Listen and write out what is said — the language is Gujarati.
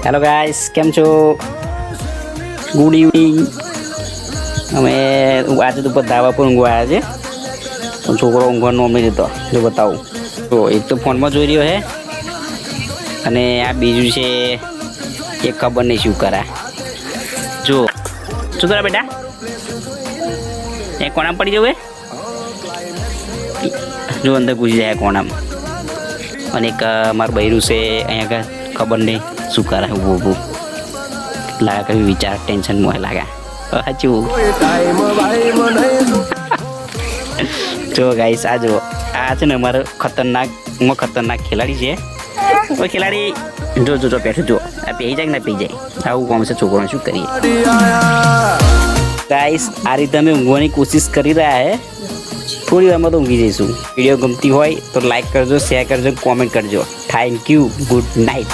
હેલો ગાઈસ, કેમ છો? Good evening. અમે આજે તો ધાબા પર ઊંઘવા આવ્યા છે. છોકરો ઊંઘવાનો અમને જતો જો બતાવું તો એક તો ફોનમાં જોઈ રહ્યો હે અને આ બીજું છે એ ખબર નહીં શું કરા. જો શું કરા બેટા? એ કોણામ પડી જવું જો અંદર ઘૂસી જાય કોણામાં. અને એક મારું બૈરું છે અહીંયા ખબર નહીં શું કરે ઊભું ઊભું લાગે કઈ વિચાર ટેન્શન મોહ લાગે સાચું. જો ગાઈસ આ જુઓ, આ છે ને અમારો ખતરનાક ખેલાડી છે. કોઈ ખેલાડી જો જો જો પેઠું જો આ પી જાય કે ના પી જાય આવું કોમ છે છોકરાને શું કરીએ. ગાઈસ આ રીતે અમે ઊંઘવાની કોશિશ કરી રહ્યા હે. થોડી વારમાં તો ઊંઘી જઈશું. વિડીયો ગમતી હોય તો લાઈક કરજો, શેર કરજો, કોમેન્ટ કરજો. Thank you. Good night.